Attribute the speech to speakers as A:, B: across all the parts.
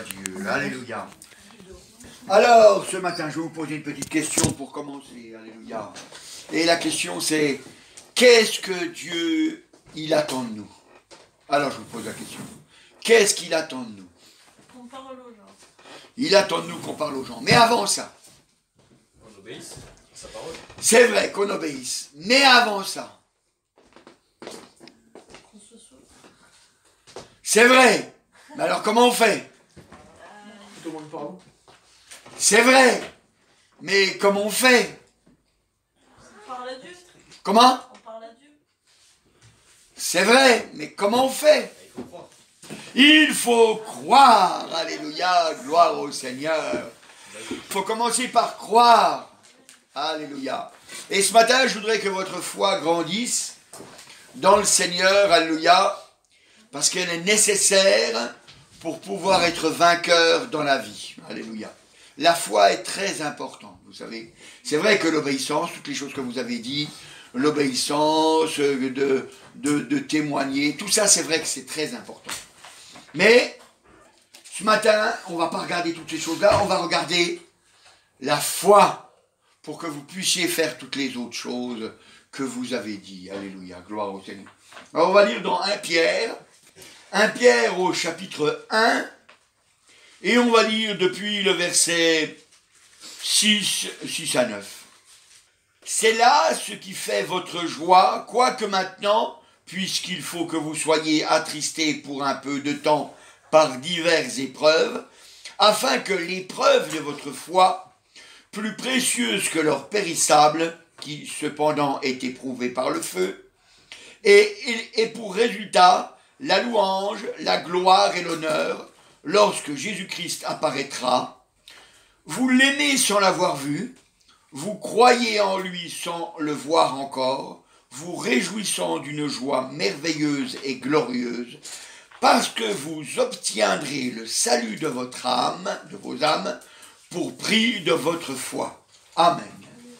A: à Dieu. Alléluia. Alors, ce matin, je vais vous poser une petite question pour commencer. Alléluia. Et la question, c'est, qu'est-ce que Dieu, il attend de nous? Alors, je vous pose la question. Qu'est-ce qu'il attend de nous?
B: Qu'on parle aux gens.
A: Il attend de nous qu'on parle aux gens. Mais avant ça,
C: On obéisse à sa parole.
A: c'est vrai qu'on obéisse. Mais avant ça,
B: Qu'on se saoule.
A: c'est vrai. Mais alors, comment on fait?
C: Tout le monde parle.
A: C'est vrai. Mais comment on fait?
B: On parle à Dieu.
A: Comment?
B: On parle à Dieu.
A: C'est vrai. Mais comment on fait?
C: Il faut croire.
A: Il faut croire. Alléluia. Gloire au Seigneur. Il faut commencer par croire. Alléluia. Et ce matin, je voudrais que votre foi grandisse dans le Seigneur. Alléluia. Parce qu'elle est nécessaire pour pouvoir être vainqueur dans la vie. Alléluia. La foi est très importante, vous savez. C'est vrai que l'obéissance, toutes les choses que vous avez dit, l'obéissance, de témoigner, tout ça, c'est vrai que c'est très important. Mais, ce matin, on ne va pas regarder toutes ces choses-là, on va regarder la foi pour que vous puissiez faire toutes les autres choses que vous avez dit. Alléluia, gloire au Seigneur. Alors, on va lire dans 1 Pierre au chapitre 1, et on va lire depuis le verset 6 à 9. C'est là ce qui fait votre joie, quoique maintenant, puisqu'il faut que vous soyez attristés pour un peu de temps par diverses épreuves, afin que l'épreuve de votre foi, plus précieuse que l'or périssable, qui cependant est éprouvé par le feu, et pour résultat la louange, la gloire et l'honneur, lorsque Jésus-Christ apparaîtra. Vous l'aimez sans l'avoir vu, vous croyez en lui sans le voir encore, vous réjouissant d'une joie merveilleuse et glorieuse, parce que vous obtiendrez le salut de votre âme, de vos âmes, pour prix de votre foi. Amen.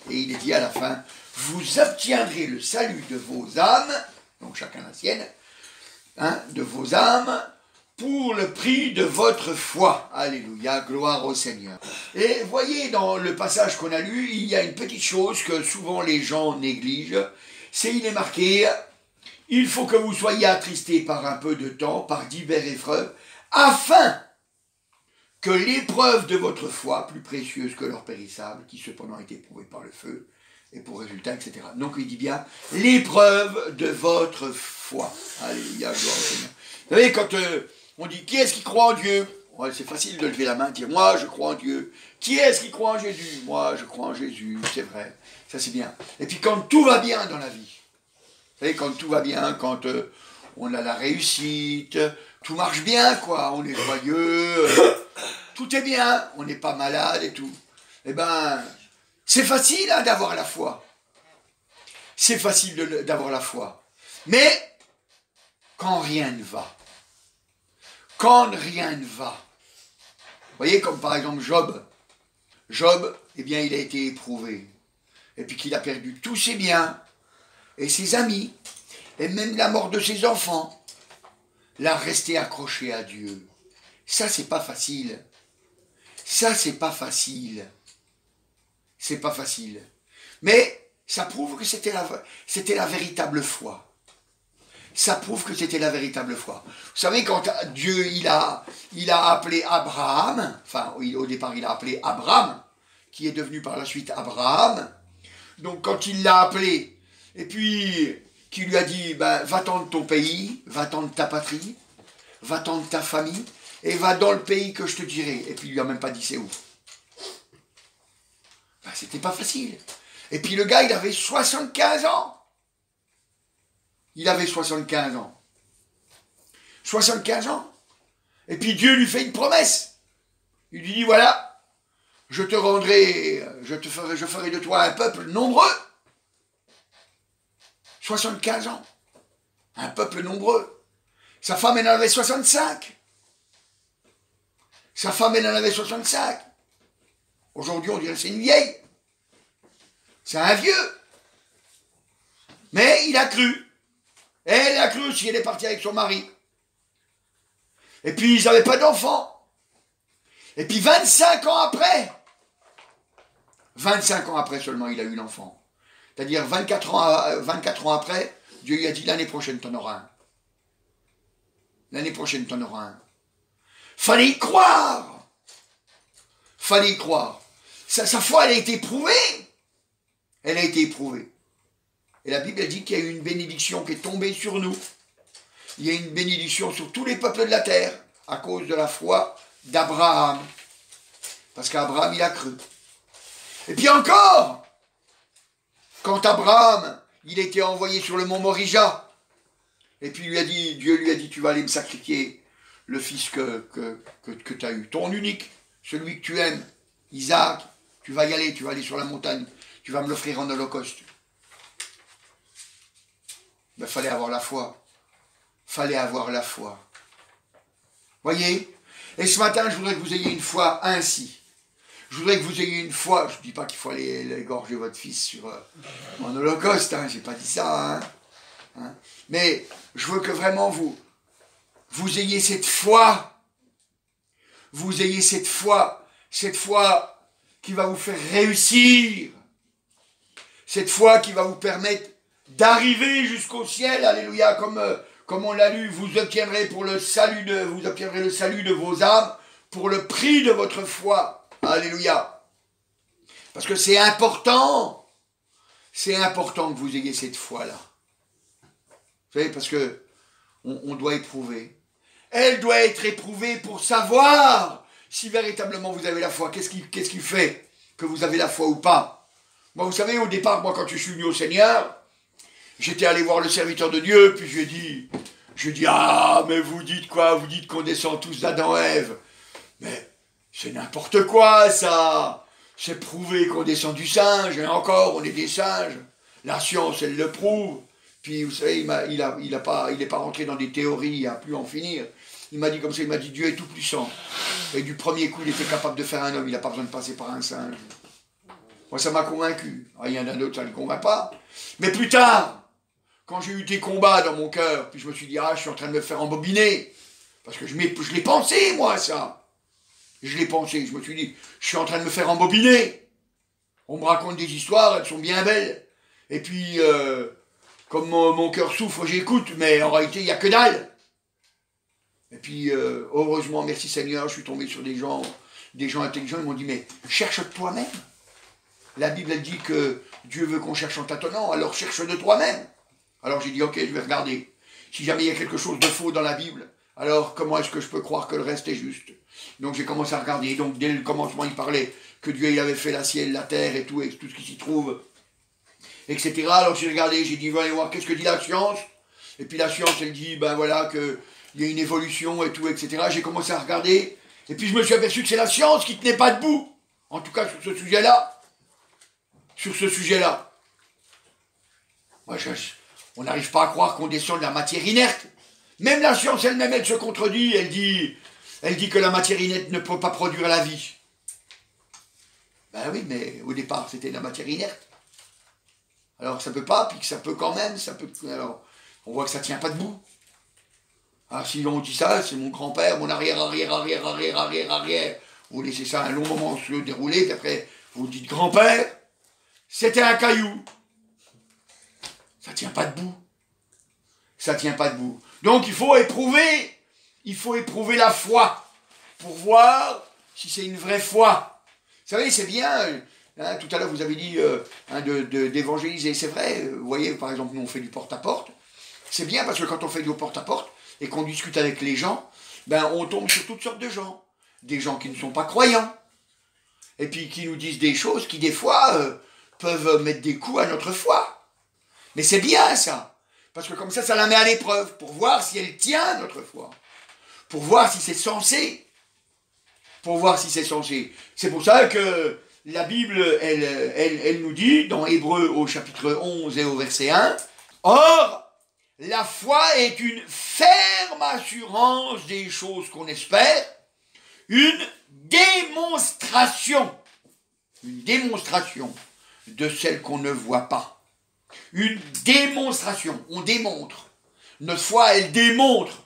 A: Et il est dit à la fin, vous obtiendrez le salut de vos âmes, donc chacun la sienne, de vos âmes, pour le prix de votre foi. Alléluia, gloire au Seigneur. Et voyez, dans le passage qu'on a lu, il y a une petite chose que souvent les gens négligent, c'est il est marqué, il faut que vous soyez attristés par un peu de temps, par diverses épreuves, afin que l'épreuve de votre foi, plus précieuse que l'or périssable, qui cependant est éprouvée par le feu, et pour résultat, etc. Donc il dit bien, l'épreuve de votre foi. Alléluia, gloire au Seigneur. Vous savez, quand on dit, qui est-ce qui croit en Dieu? Ouais, c'est facile de lever la main et dire, moi je crois en Dieu. Qui est-ce qui croit en Jésus? Moi je crois en Jésus, c'est vrai. Ça c'est bien. Et puis quand tout va bien dans la vie, vous savez, quand tout va bien, quand on a la réussite, tout marche bien, quoi, on est joyeux, tout est bien, on n'est pas malade et tout. Eh ben, c'est facile d'avoir la foi. C'est facile d'avoir la foi. Mais, quand rien ne va, quand rien ne va, vous voyez, comme par exemple Job. Job, eh bien, il a été éprouvé. Et puis qu'il a perdu tous ses biens, et ses amis, et même la mort de ses enfants. Là, rester accroché à Dieu. Ça, c'est pas facile. Ça, c'est pas facile. C'est pas facile. Mais ça prouve que c'était la véritable foi. Ça prouve que c'était la véritable foi. Vous savez, quand Dieu, il a appelé Abraham, enfin, au départ, il a appelé Abraham, qui est devenu par la suite Abraham. Donc, quand il l'a appelé, et puis, qui lui a dit, ben, va-t'en de ton pays, va-t'en de ta patrie, va-t'en de ta famille, et va dans le pays que je te dirai. Et puis, il lui a même pas dit c'est où. Ben, c'était pas facile. Et puis le gars, il avait 75 ans. Il avait 75 ans. 75 ans. Et puis Dieu lui fait une promesse. Il lui dit, voilà, je ferai de toi un peuple nombreux. 75 ans. Un peuple nombreux. Sa femme, elle en avait 65. Sa femme, elle en avait 65. Aujourd'hui, on dirait que c'est une vieille. C'est un vieux. Mais il a cru. Elle a cru si elle est partie avec son mari. Et puis, ils n'avaient pas d'enfants. Et puis 25 ans après seulement, il a eu l'enfant. C'est-à-dire 24 ans après, Dieu lui a dit, l'année prochaine, t'en auras un. L'année prochaine, t'en auras un. Fallait y croire. Fallait y croire. Sa foi, elle a été éprouvée. Elle a été éprouvée. Et la Bible dit qu'il y a eu une bénédiction qui est tombée sur nous. Il y a une bénédiction sur tous les peuples de la terre à cause de la foi d'Abraham. Parce qu'Abraham, il a cru. Et puis encore, quand Abraham, il était envoyé sur le mont Morija, et puis Dieu lui a dit, tu vas aller me sacrifier le fils que tu as eu, ton unique, celui que tu aimes, Isaac, tu vas y aller, tu vas aller sur la montagne, tu vas me l'offrir en holocauste. Il fallait avoir la foi. Fallait avoir la foi. Voyez? Et ce matin, je voudrais que vous ayez une foi ainsi. Je voudrais que vous ayez une foi. Je ne dis pas qu'il faut aller égorger votre fils en holocauste, hein, j'ai pas dit ça. Hein. Mais je veux que vraiment vous ayez cette foi. Vous ayez cette foi qui va vous faire réussir. Cette foi qui va vous permettre d'arriver jusqu'au ciel, alléluia, comme on l'a lu, vous obtiendrez le salut de vos âmes pour le prix de votre foi. Alléluia. Parce que c'est important que vous ayez cette foi-là. Vous savez, parce que on doit éprouver. Elle doit être éprouvée pour savoir si véritablement vous avez la foi. Qu'est-ce qui fait que vous avez la foi ou pas? Moi, vous savez, au départ, quand je suis venu au Seigneur, j'étais allé voir le serviteur de Dieu, puis je lui ai dit, ah, mais vous dites quoi? Vous dites qu'on descend tous d'Adam et Ève. Mais c'est n'importe quoi, ça. C'est prouvé qu'on descend du singe, et encore, on est des singes. La science, elle le prouve. Puis, vous savez, il est pas rentré dans des théories à plus en finir. Il m'a dit comme ça, il m'a dit, Dieu est tout puissant. Et du premier coup, il était capable de faire un homme, il n'a pas besoin de passer par un singe. Moi, ça m'a convaincu. Rien d'un autre, ça ne le convainc pas. Mais plus tard, quand j'ai eu des combats dans mon cœur, puis je me suis dit, ah, je suis en train de me faire embobiner. Parce que je l'ai pensé, moi, ça. Je l'ai pensé, je me suis dit, je suis en train de me faire embobiner. On me raconte des histoires, elles sont bien belles. Et puis, comme mon cœur souffre, j'écoute, mais en réalité, il n'y a que dalle. Et puis, heureusement, merci Seigneur, je suis tombé sur des gens intelligents, ils m'ont dit, mais cherche de toi-même. La Bible, elle dit que Dieu veut qu'on cherche en tâtonnant, alors cherche de toi-même. Alors j'ai dit, ok, je vais regarder. Si jamais il y a quelque chose de faux dans la Bible, alors comment est-ce que je peux croire que le reste est juste? Donc j'ai commencé à regarder. Donc dès le commencement, il parlait que Dieu il avait fait la ciel, la terre et tout ce qui s'y trouve, etc. Alors j'ai regardé, j'ai dit, allez voir qu'est-ce que dit la science. Et puis la science, elle dit, ben voilà, qu'il y a une évolution et tout, etc. J'ai commencé à regarder. Et puis je me suis aperçu que c'est la science qui ne tenait pas debout. En tout cas sur ce sujet-là. Moi, on n'arrive pas à croire qu'on descend de la matière inerte. Même la science elle-même, elle se contredit. Elle dit que la matière inerte ne peut pas produire la vie. Ben oui, mais au départ, c'était de la matière inerte. Alors ça peut pas, puis que ça peut quand même, ça peut. Alors, on voit que ça tient pas debout. Ah, si on dit ça, c'est mon grand-père, mon arrière. Vous laissez ça un long moment se dérouler, puis après, vous dites grand-père. C'était un caillou. Ça tient pas debout. Ça tient pas debout. Donc il faut éprouver la foi pour voir si c'est une vraie foi. Vous savez, c'est bien, hein, tout à l'heure vous avez dit d'évangéliser, c'est vrai, vous voyez, par exemple, nous on fait du porte-à-porte. C'est bien parce que quand on fait du porte-à-porte et qu'on discute avec les gens, ben on tombe sur toutes sortes de gens. Des gens qui ne sont pas croyants. Et puis qui nous disent des choses qui des fois peuvent mettre des coups à notre foi. Mais c'est bien ça, parce que comme ça la met à l'épreuve, pour voir si elle tient notre foi, pour voir si c'est censé, C'est pour ça que la Bible, elle nous dit, dans Hébreux au chapitre 11 et au verset 1, « Or, la foi est une ferme assurance des choses qu'on espère, une démonstration de celles qu'on ne voit pas. Une démonstration, on démontre. Notre foi, elle démontre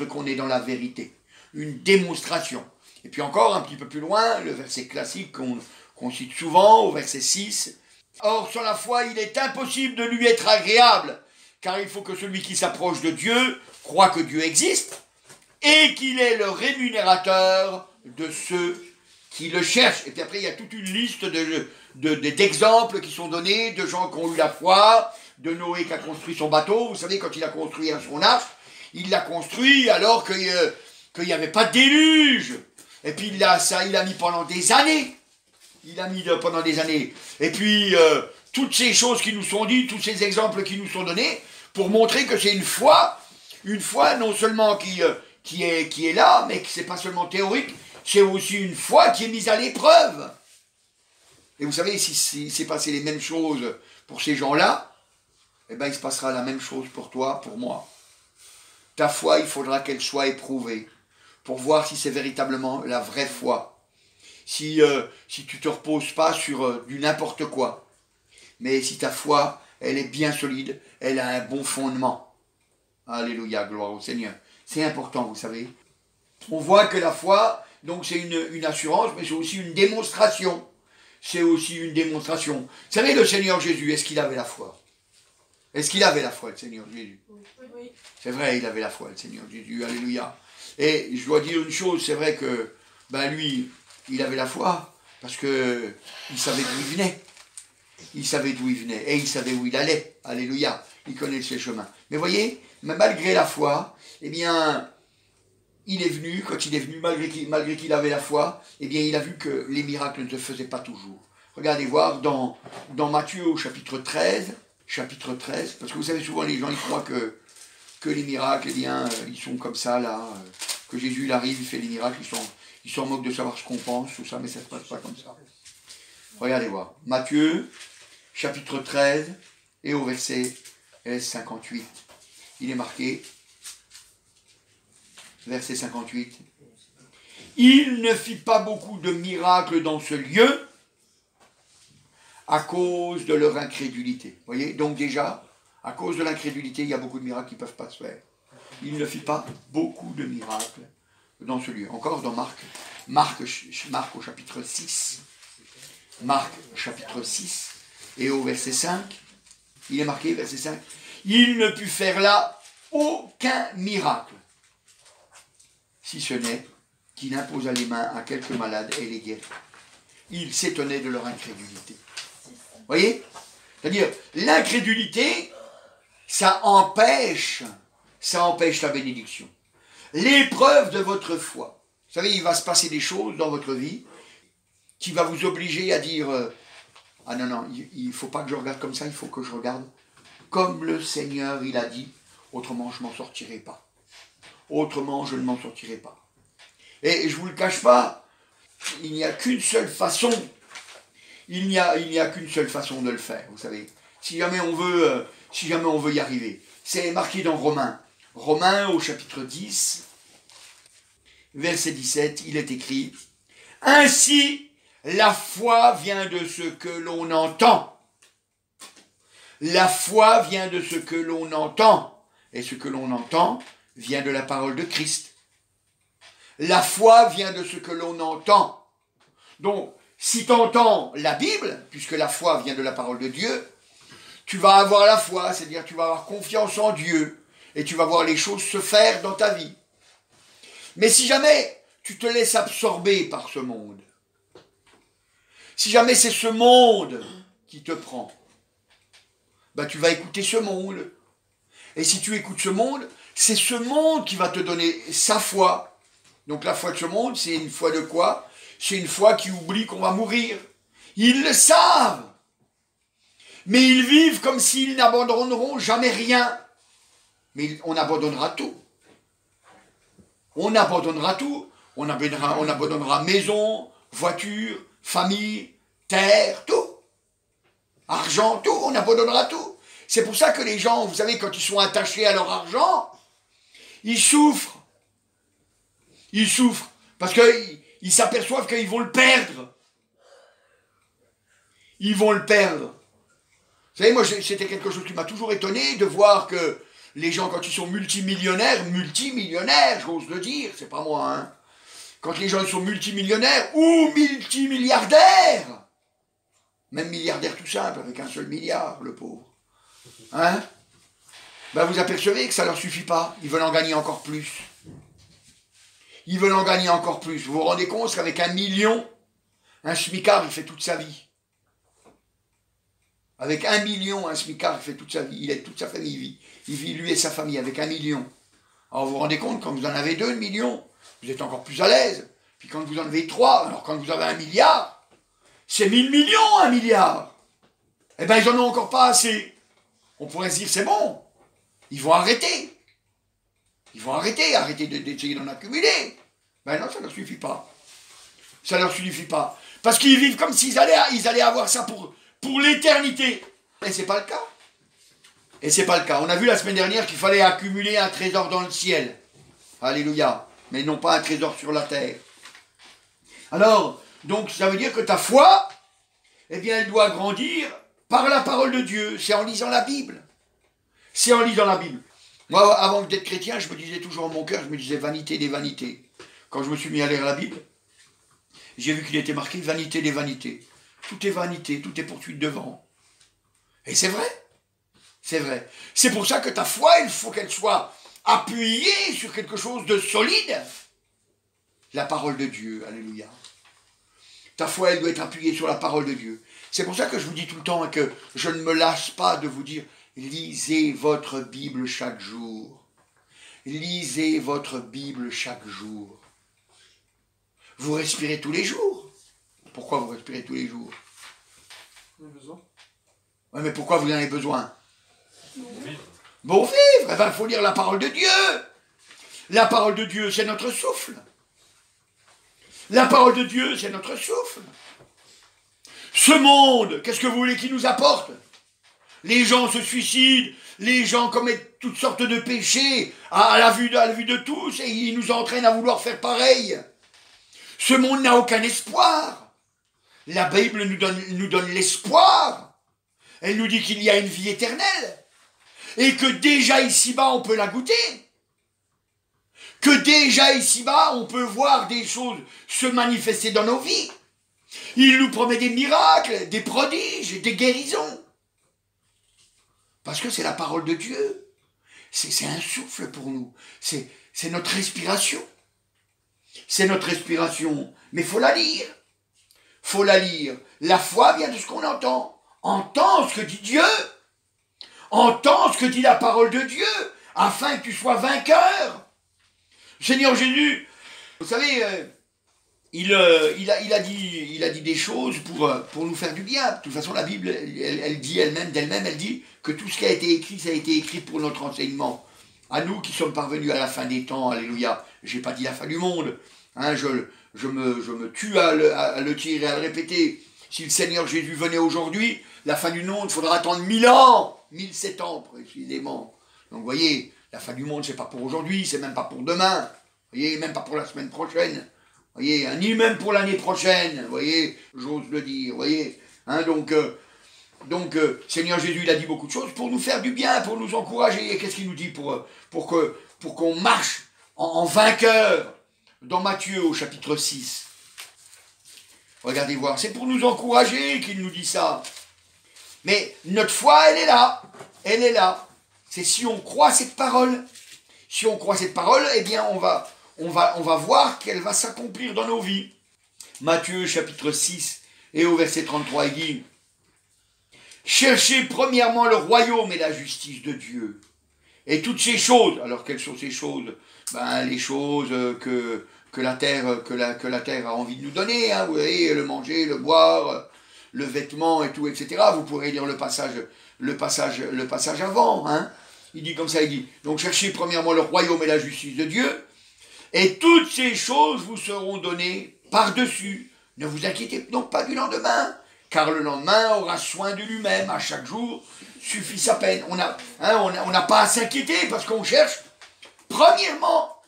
A: qu'on est dans la vérité. Une démonstration. Et puis encore un petit peu plus loin, le verset classique qu'on cite souvent, au verset 6. Or, sans la foi, il est impossible de lui être agréable, car il faut que celui qui s'approche de Dieu croit que Dieu existe et qu'il est le rémunérateur de ceux qui le cherchent. Et puis après, il y a toute une liste d'exemples qui sont donnés, de gens qui ont eu la foi, de Noé qui a construit son bateau. Vous savez, quand il a construit son arche, il l'a construit alors qu'il n'y avait pas de déluge. Et puis il a mis pendant des années. Il a mis pendant des années. Et puis, toutes ces choses qui nous sont dites, tous ces exemples qui nous sont donnés, pour montrer que c'est une foi non seulement qui est là, mais que c'est pas seulement théorique, c'est aussi une foi qui est mise à l'épreuve. Et vous savez, si s'est passé les mêmes choses pour ces gens-là, eh bien, il se passera la même chose pour toi, pour moi. Ta foi, il faudra qu'elle soit éprouvée pour voir si c'est véritablement la vraie foi. Si tu ne te reposes pas sur du n'importe quoi, mais si ta foi, elle est bien solide, elle a un bon fondement. Alléluia, gloire au Seigneur. C'est important, vous savez. On voit que la foi, donc c'est une assurance, mais c'est aussi une démonstration. C'est aussi une démonstration. Vous savez, le Seigneur Jésus, est-ce qu'il avait la foi? Est-ce qu'il avait la foi, le Seigneur Jésus?
B: Oui.
A: C'est vrai, il avait la foi, le Seigneur Jésus. Alléluia. Et je dois dire une chose, c'est vrai que, lui, il avait la foi, parce que il savait d'où il venait. Il savait d'où il venait, et il savait où il allait. Alléluia. Il connaît ses chemins. Mais voyez, malgré la foi, eh bien, il est venu, quand il est venu, malgré qu'il avait la foi, eh bien, il a vu que les miracles ne se faisaient pas toujours. Regardez voir dans Matthieu au chapitre 13, parce que vous savez, souvent les gens, ils croient que les miracles, eh bien, ils sont comme ça, là, que Jésus, il arrive, il fait les miracles, ils s'en moquent de savoir ce qu'on pense, tout ça, mais ça ne se passe pas comme ça. Regardez voir. Matthieu, chapitre 13, et au verset 58. Il est marqué, verset 58. Il ne fit pas beaucoup de miracles dans ce lieu à cause de leur incrédulité. Vous voyez, donc déjà, à cause de l'incrédulité, il y a beaucoup de miracles qui ne peuvent pas se faire. Il ne fit pas beaucoup de miracles dans ce lieu. Encore dans Marc au chapitre 6. Marc chapitre 6 et au verset 5. Il est marqué, verset 5. Il ne put faire là aucun miracle, si ce n'est qu'il imposa les mains à quelques malades et les guérit. Il s'étonnait de leur incrédulité. Vous voyez? C'est-à-dire, l'incrédulité, ça empêche la bénédiction. L'épreuve de votre foi. Vous savez, il va se passer des choses dans votre vie qui va vous obliger à dire ah non, il ne faut pas que je regarde comme ça, il faut que je regarde comme le Seigneur, il a dit, autrement je ne m'en sortirai pas. Autrement, je ne m'en sortirai pas. Et je ne vous le cache pas, il n'y a qu'une seule façon, il n'y a qu'une seule façon de le faire, vous savez. Si jamais on veut y arriver. C'est marqué dans Romains au chapitre 10, verset 17, il est écrit « Ainsi, la foi vient de ce que l'on entend. » La foi vient de ce que l'on entend. Et ce que l'on entend vient de la parole de Christ. La foi vient de ce que l'on entend. Donc, si tu entends la Bible, puisque la foi vient de la parole de Dieu, tu vas avoir la foi, c'est-à-dire tu vas avoir confiance en Dieu, et tu vas voir les choses se faire dans ta vie. Mais si jamais tu te laisses absorber par ce monde, si jamais c'est ce monde qui te prend, tu vas écouter ce monde. Et si tu écoutes ce monde, c'est ce monde qui va te donner sa foi. Donc la foi de ce monde, c'est une foi de quoi? C'est une foi qui oublie qu'on va mourir. Ils le savent. Mais ils vivent comme s'ils n'abandonneront jamais rien. Mais on abandonnera tout. On abandonnera tout. On abandonnera maison, voiture, famille, terre, tout. Argent, tout, on abandonnera tout. C'est pour ça que les gens, vous savez, quand ils sont attachés à leur argent, ils souffrent. Ils souffrent. Parce qu'ils s'aperçoivent qu'ils vont le perdre. Ils vont le perdre. Vous savez, moi, c'était quelque chose qui m'a toujours étonné de voir que les gens, quand ils sont multimillionnaires, j'ose le dire, c'est pas moi, hein. quand les gens ils sont multimillionnaires ou multimilliardaires, même milliardaire tout simple, avec un seul milliard, le pauvre, hein, ben vous apercevez que ça ne leur suffit pas. Ils veulent en gagner encore plus. Ils veulent en gagner encore plus. Vous vous rendez compte qu'avec 1 million, un smicard, il fait toute sa vie. Avec 1 million, un smicard, il fait toute sa vie. Il aide toute sa famille. Il vit lui et sa famille avec 1 million. Alors vous vous rendez compte, quand vous en avez 2 millions, vous êtes encore plus à l'aise. Puis quand vous en avez 3, alors quand vous avez 1 milliard, c'est 1000 millions, 1 milliard. Eh bien, ils n'en ont encore pas assez. On pourrait se dire, c'est bon. Ils vont arrêter. Ils vont arrêter d'essayer d'en accumuler. Ben non, ça ne leur suffit pas. Ça ne leur suffit pas. Parce qu'ils vivent comme s'ils allaient avoir ça pour l'éternité. Et c'est pas le cas. Et c'est pas le cas. On a vu la semaine dernière qu'il fallait accumuler un trésor dans le ciel. Alléluia. Mais non pas un trésor sur la terre. Alors, donc ça veut dire que ta foi, eh bien, elle doit grandir par la parole de Dieu. C'est en lisant la Bible. C'est en lisant la Bible. Moi, avant d'être chrétien, je me disais toujours en mon cœur, je me disais vanité des vanités. Quand je me suis mis à lire la Bible, j'ai vu qu'il était marqué vanité des vanités. Tout est vanité, tout est poursuite de vent. Et c'est vrai. C'est vrai. C'est pour ça que ta foi, il faut qu'elle soit appuyée sur quelque chose de solide. La parole de Dieu, alléluia. Ta foi, elle doit être appuyée sur la parole de Dieu. C'est pour ça que je vous dis tout le temps que je ne me lâche pas de vous dire, lisez votre Bible chaque jour. Lisez votre Bible chaque jour. Vous respirez tous les jours. Pourquoi vous respirez tous les jours?
C: On a besoin.
A: Oui, mais pourquoi vous en avez besoin?
C: Vivre.
A: Pour vivre, eh bien, il faut lire la parole de Dieu. La parole de Dieu, c'est notre souffle. La parole de Dieu, c'est notre souffle. Ce monde, qu'est-ce que vous voulez qu'il nous apporte? Les gens se suicident, les gens commettent toutes sortes de péchés à la vue de tous, et ils nous entraînent à vouloir faire pareil. Ce monde n'a aucun espoir. La Bible nous donne l'espoir. Elle nous dit qu'il y a une vie éternelle. Et que déjà ici-bas, on peut la goûter. Que déjà ici-bas, on peut voir des choses se manifester dans nos vies. Il nous promet des miracles, des prodiges, des guérisons. Parce que c'est la parole de Dieu. C'est un souffle pour nous. C'est notre respiration. C'est notre respiration. Mais il faut la lire. Faut la lire. La foi vient de ce qu'on entend. Entends ce que dit Dieu. Entends ce que dit la parole de Dieu, afin que tu sois vainqueur. Seigneur Jésus, vous savez, il a dit des choses pour nous faire du bien. De toute façon, la Bible, elle dit d'elle-même, elle dit que tout ce qui a été écrit, ça a été écrit pour notre enseignement. À nous qui sommes parvenus à la fin des temps, alléluia. J'ai pas dit la fin du monde. Hein, je me tue à le dire et à le répéter. Si le Seigneur Jésus venait aujourd'hui, la fin du monde, il faudra attendre 1000 ans. 1007 ans précisément. Donc vous voyez, la fin du monde, c'est pas pour aujourd'hui, c'est même pas pour demain. Vous voyez, même pas pour la semaine prochaine. Vous voyez, hein, ni même pour l'année prochaine. Vous voyez, j'ose le dire. Vous voyez, hein, donc, Seigneur Jésus, il a dit beaucoup de choses pour nous faire du bien, pour nous encourager. Et qu'est-ce qu'il nous dit pour qu'on marche en vainqueur dans Matthieu au chapitre 6. Regardez voir, c'est pour nous encourager qu'il nous dit ça. Mais notre foi, elle est là. Elle est là. C'est si on croit cette parole. Si on croit cette parole, eh bien, on va voir qu'elle va s'accomplir dans nos vies. Matthieu, chapitre 6, et au verset 33, il dit « Cherchez premièrement le royaume et la justice de Dieu. Et toutes ces choses, alors quelles sont ces choses? Ben, les choses que la terre a envie de nous donner, hein, vous voyez, le manger, le boire, le vêtement et tout, etc. Vous pourrez lire le passage avant, hein. Il dit comme ça, il dit, donc cherchez premièrement le royaume et la justice de Dieu, et toutes ces choses vous seront données par-dessus. Ne vous inquiétez donc pas du lendemain, car le lendemain aura soin de lui-même. À chaque jour suffit sa peine. On n'a pas à s'inquiéter parce qu'on cherche premièrement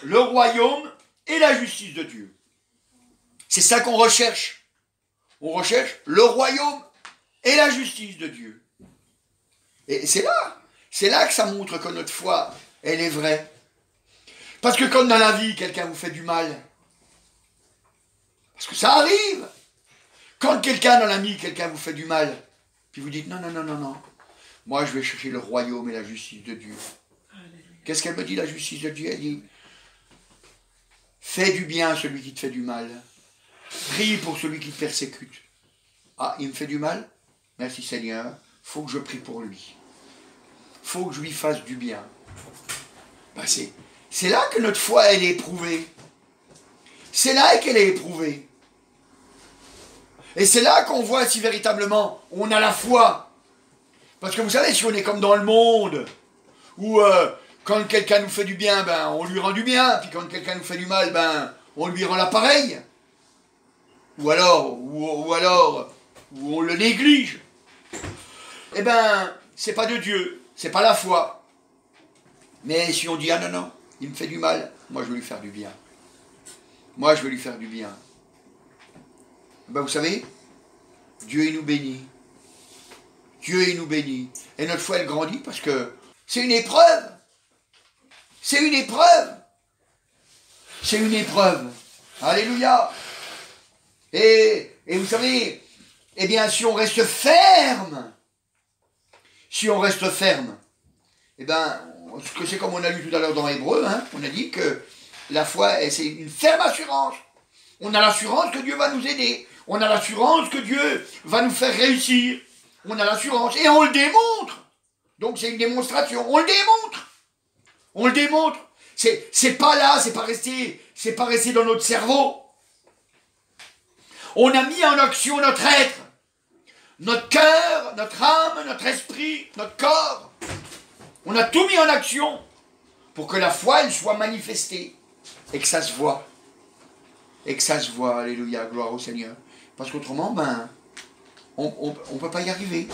A: le royaume et la justice de Dieu. C'est ça qu'on recherche. On recherche le royaume et la justice de Dieu. Et c'est là que ça montre que notre foi, elle est vraie. Parce que comme dans la vie, quelqu'un vous fait du mal, Parce que ça arrive. Quand quelqu'un dans l'ami, quelqu'un vous fait du mal, puis vous dites non, non, non, non, non. Moi, je vais chercher le royaume et la justice de Dieu. Qu'est-ce qu'elle me dit, la justice de Dieu? Elle dit, fais du bien à celui qui te fait du mal. Prie pour celui qui te persécute. Ah, il me fait du mal? Merci Seigneur. Faut que je prie pour lui. Faut que je lui fasse du bien. Ben c'est là que notre foi, elle est éprouvée. C'est là qu'elle est éprouvée. Et c'est là qu'on voit si véritablement on a la foi. Parce que vous savez, si on est comme dans le monde, où quand quelqu'un nous fait du bien, ben, on lui rend du bien, puis quand quelqu'un nous fait du mal, ben, on lui rend l'appareil. Ou alors, où on le néglige. Eh ben, c'est pas de Dieu, c'est pas la foi. Mais si on dit, ah non, non, il me fait du mal, moi je veux lui faire du bien. Moi je veux lui faire du bien. Ben vous savez, Dieu il nous bénit. Dieu il nous bénit. Et notre foi elle grandit parce que c'est une épreuve. C'est une épreuve. C'est une épreuve. Alléluia. Et vous savez, eh bien si on reste ferme, eh bien, c'est comme on a lu tout à l'heure dans Hébreux, hein, on a dit que la foi, c'est une ferme assurance. On a l'assurance que Dieu va nous aider. On a l'assurance que Dieu va nous faire réussir. On a l'assurance. Et on le démontre. Donc c'est une démonstration. On le démontre. On le démontre. C'est pas là, c'est pas resté dans notre cerveau. On a mis en action notre être. Notre cœur, notre âme, notre esprit, notre corps. On a tout mis en action pour que la foi, elle soit manifestée. Et que ça se voit. Et que ça se voit. Alléluia, gloire au Seigneur. Parce qu'autrement, ben, on ne peut pas y arriver.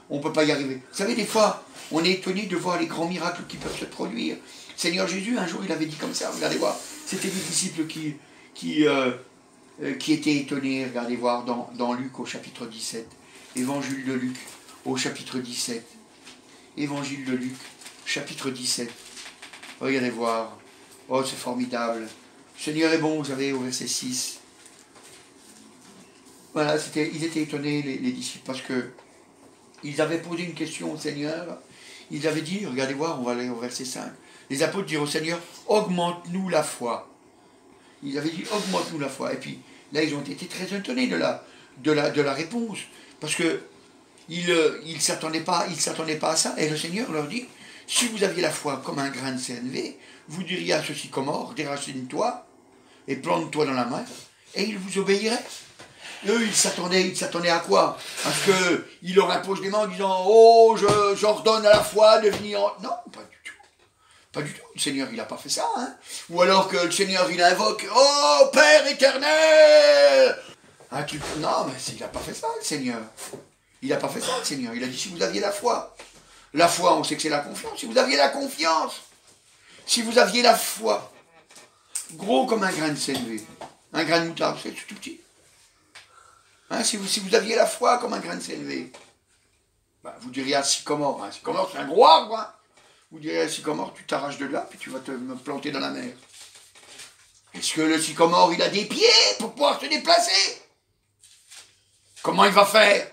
A: On ne peut pas y arriver. Vous savez, des fois, on est étonné de voir les grands miracles qui peuvent se produire. Seigneur Jésus, un jour, il avait dit comme ça, regardez voir. C'était des disciples qui étaient étonnés, regardez voir, dans Luc au chapitre 17. Évangile de Luc au chapitre 17. Évangile de Luc, chapitre 17. Regardez voir. Oh, c'est formidable. Le Seigneur est bon, vous savez, au verset 6. Voilà, ils étaient étonnés, les disciples, parce que ils avaient posé une question au Seigneur. Ils avaient dit, regardez voir, on va aller au verset 5. Les apôtres dirent au Seigneur, augmente-nous la foi. Ils avaient dit, augmente-nous la foi. Et puis, là, ils ont été très étonnés de la réponse. Parce que ils ne s'attendaient pas à ça. Et le Seigneur leur dit, si vous aviez la foi comme un grain de sénévé, vous diriez à ce sycomore, déracine-toi et plante-toi dans la mer, et il vous obéirait. Eux, ils s'attendaient à quoi? À ce qu'il leur impose des mains en disant, oh, j'ordonne à la foi de venir en... Non, pas du tout. Pas du tout. Le Seigneur, il n'a pas fait ça. Hein. Ou alors que le Seigneur, il invoque, oh, Père éternel. Hein, non, mais il n'a pas fait ça, le Seigneur. Il n'a pas fait ça, le Seigneur. Il a dit, si vous aviez la foi. La foi, on sait que c'est la confiance. Si vous aviez la confiance, si vous aviez la foi, gros comme un grain de sénévé, un grain de moutarde, c'est tout petit. Hein, si vous aviez la foi comme un grain de sénévé, ben, vous diriez à sycomore. Un sycomore, c'est un gros arbre. Hein. Vous diriez à sycomore, tu t'arraches de là, puis tu vas te planter dans la mer. Est-ce que le sycomore, il a des pieds pour pouvoir se déplacer? Comment il va faire?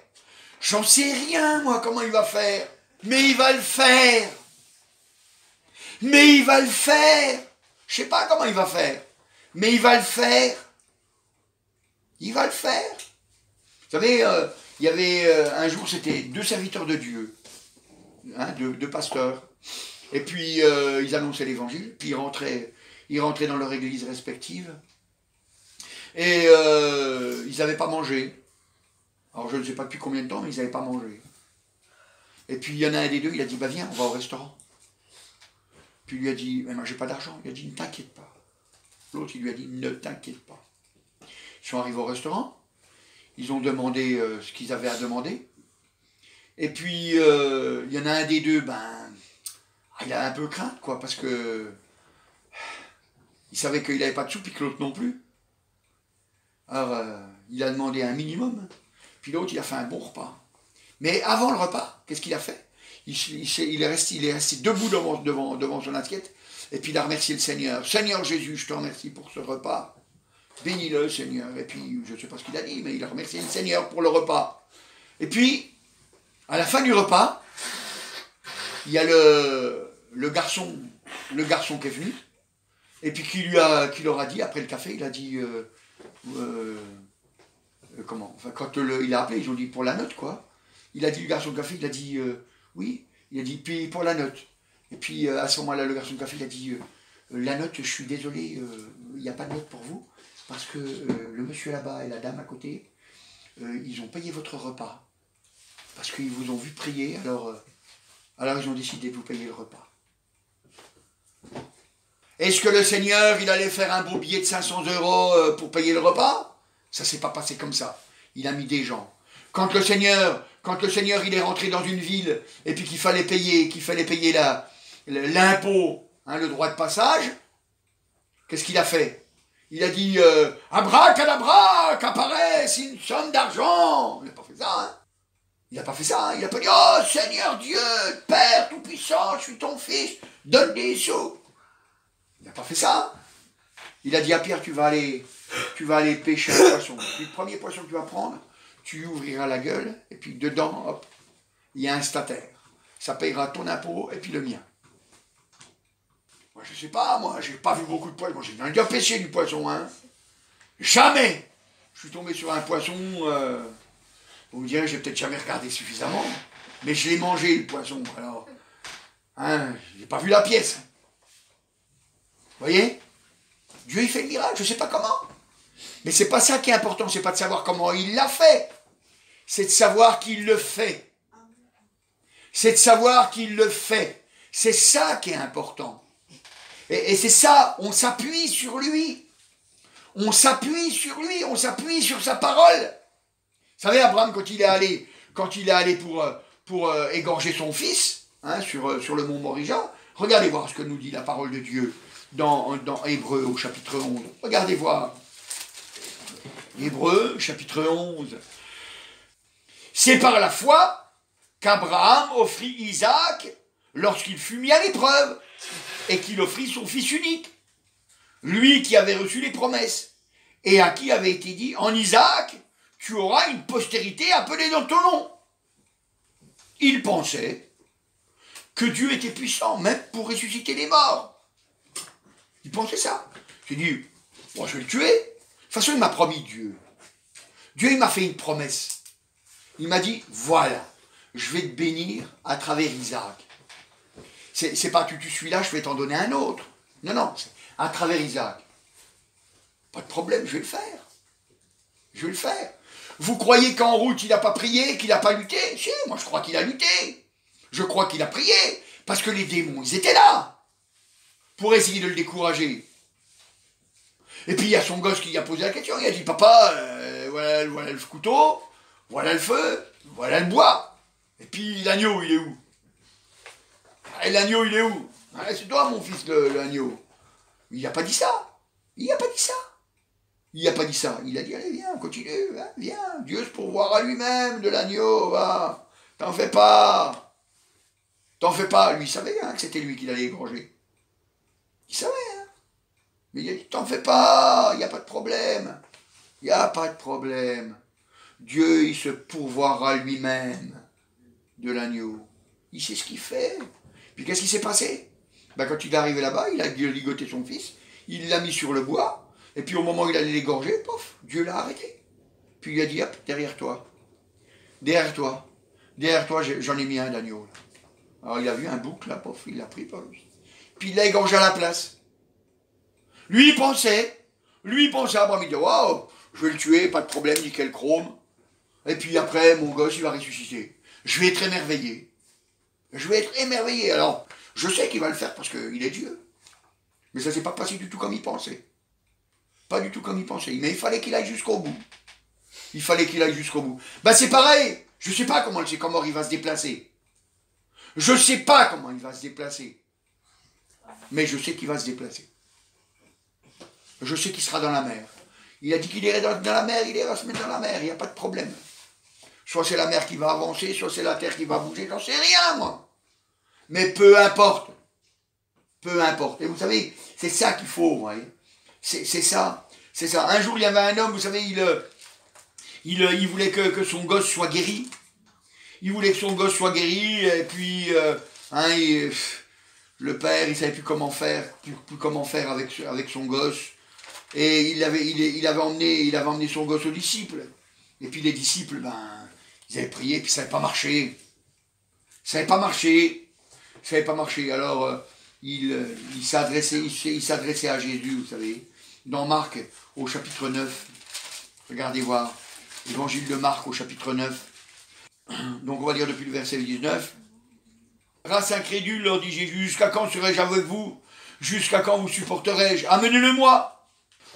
A: J'en sais rien, moi, comment il va faire. Mais il va le faire. Mais il va le faire. Je ne sais pas comment il va faire. Mais il va le faire. Il va le faire. Vous savez, il y avait un jour, c'était 2 serviteurs de Dieu. Hein, 2 pasteurs. Et puis, ils annonçaient l'évangile. Puis, ils rentraient dans leur église respective. Et ils n'avaient pas mangé. Alors, je ne sais pas depuis combien de temps, mais ils n'avaient pas mangé. Et puis, il y en a un des deux, il a dit, bah viens, on va au restaurant. Puis, il lui a dit, mais moi, j'ai pas d'argent. Il a dit, ne t'inquiète pas. L'autre, il lui a dit, ne t'inquiète pas. Ils sont arrivés au restaurant. Ils ont demandé ce qu'ils avaient à demander. Et puis, il y en a un des deux, il a un peu crainte, quoi, parce que il savait qu'il n'avait pas de soupe et que l'autre non plus. Alors, il a demandé un minimum. Puis l'autre, il a fait un bon repas. Mais avant le repas, qu'est-ce qu'il a fait? Il est resté debout devant son assiette. Et puis il a remercié le Seigneur. Seigneur Jésus, je te remercie pour ce repas bénis-le Seigneur. Et puis, je ne sais pas ce qu'il a dit, mais il a remercié le Seigneur pour le repas. Et puis, à la fin du repas, il y a le garçon qui est venu, et puis qui leur a dit, après le café, il a dit, comment, enfin, quand il a appelé, ils ont dit pour la note, quoi. Il a dit, le garçon de café, il a dit, oui, il a dit, puis pour la note. Et puis, à ce moment-là, le garçon de café, il a dit, la note, je suis désolé, il n'y a pas de note pour vous, parce que le monsieur là-bas et la dame à côté, ils ont payé votre repas. Parce qu'ils vous ont vu prier, alors ils ont décidé de vous payer le repas. Est-ce que le Seigneur, il allait faire un beau billet de 500 € pour payer le repas? Ça ne s'est pas passé comme ça. Il a mis des gens. Quand le Seigneur, il est rentré dans une ville, et puis qu'il fallait payer l'impôt, hein, le droit de passage, qu'est-ce qu'il a fait? Il a dit, abracadabra, qu'apparaisse une somme d'argent. Il n'a pas fait ça, hein. Il n'a pas fait ça, hein. Il n'a pas dit, oh Seigneur Dieu, Père Tout-Puissant, je suis ton fils, donne des sous. Il n'a pas fait ça. Il a dit à Pierre, tu vas aller pêcher un poisson. Puis le premier poisson que tu vas prendre, tu ouvriras la gueule, et puis dedans, hop, il y a un stataire. Ça payera ton impôt, et puis le mien. Moi, je sais pas, moi, j'ai pas vu beaucoup de poissons. Moi, j'ai déjà pêché du poisson, hein. Jamais je suis tombé sur un poisson, vous me direz, j'ai peut-être jamais regardé suffisamment, mais je l'ai mangé, le poisson, alors, hein, j'ai pas vu la pièce. Vous voyez? Dieu, il fait le miracle, je sais pas comment. Mais c'est pas ça qui est important, c'est pas de savoir comment il l'a fait. C'est de savoir qu'il le fait. C'est de savoir qu'il le fait. C'est ça qui est important. Et c'est ça, on s'appuie sur lui. On s'appuie sur lui, on s'appuie sur sa parole. Vous savez, Abraham, quand il est allé pour égorger son fils, hein, sur le mont Morija, regardez voir ce que nous dit la parole de Dieu dans Hébreux au chapitre 11. Regardez voir. Hébreux, chapitre 11. C'est par la foi qu'Abraham offrit Isaac lorsqu'il fut mis à l'épreuve et qu'il offrit son fils unique, lui qui avait reçu les promesses et à qui avait été dit, en Isaac, tu auras une postérité appelée dans ton nom. Il pensait que Dieu était puissant, même pour ressusciter les morts. Il pensait ça. Il dit, moi je vais le tuer. De toute façon, il m'a promis Dieu. Dieu, il m'a fait une promesse. Il m'a dit, voilà, je vais te bénir à travers Isaac. C'est pas tu suis là, je vais t'en donner un autre. Non, non, c'est à travers Isaac. Pas de problème, je vais le faire. Je vais le faire. Vous croyez qu'en route, il n'a pas prié, qu'il n'a pas lutté? Si, moi je crois qu'il a lutté. Je crois qu'il a prié, parce que les démons, ils étaient là, pour essayer de le décourager. Et puis il y a son gosse qui lui a posé la question, il a dit, papa, voilà le couteau, voilà le feu, voilà le bois. Et puis l'agneau, il est où? Et l'agneau, il est où? C'est toi, mon fils, l'agneau. Il n'a pas dit ça. Il n'a pas dit ça. Il n'a pas dit ça. Il a dit, allez, viens, continue, hein, viens. Dieu se pourvoira lui-même de l'agneau, va. T'en fais pas. T'en fais pas. Lui, il savait hein, que c'était lui qui l'allait égorger. Il savait, hein. Mais il a dit, t'en fais pas, il n'y a pas de problème. Il n'y a pas de problème. Dieu, il se pourvoira lui-même de l'agneau. Il sait ce qu'il fait. Puis qu'est-ce qui s'est passé? Ben, quand il est arrivé là-bas, il a ligoté son fils, il l'a mis sur le bois, et puis au moment où il allait l'égorger, pof, Dieu l'a arrêté. Puis il a dit, hop, derrière toi, j'en ai mis un d'agneau. Alors il a vu un bouc là, pof, il l'a pris, pof. Puis il l'a égorgé à la place. Lui, il pensait, Abraham, il dit, waouh, je vais le tuer, pas de problème, nickel chrome. Et puis après, mon gosse, il va ressusciter. Je vais être émerveillé. Alors, je sais qu'il va le faire parce qu'il est Dieu. Mais ça ne s'est pas passé du tout comme il pensait. Pas du tout comme il pensait. Mais il fallait qu'il aille jusqu'au bout. Ben c'est pareil. Je ne sais pas comment il va se déplacer. Mais je sais qu'il va se déplacer. Je sais qu'il sera dans la mer. Il a dit qu'il irait dans la mer, il ira se mettre dans la mer, il n'y a pas de problème. Soit c'est la mer qui va avancer, soit c'est la terre qui va bouger, j'en sais rien, moi. Mais peu importe. Et vous savez, c'est ça qu'il faut, vous voyez. C'est ça. C'est ça. Un jour, il y avait un homme, vous savez, il voulait que son gosse soit guéri. Il voulait que son gosse soit guéri, et puis le père, il ne savait plus comment faire, avec son gosse. Et il avait emmené son gosse aux disciples. Et puis les disciples, ils avaient prié, puis ça n'avait pas marché. Ça n'avait pas marché. Alors, il s'adressait à Jésus, vous savez. Dans Marc, au chapitre 9. Regardez voir. Évangile de Marc, au chapitre 9. Donc, on va lire depuis le verset 19. Race incrédule, leur dit Jésus, jusqu'à quand serai-je avec vous? Jusqu'à quand vous supporterai-je? Amenez-le-moi.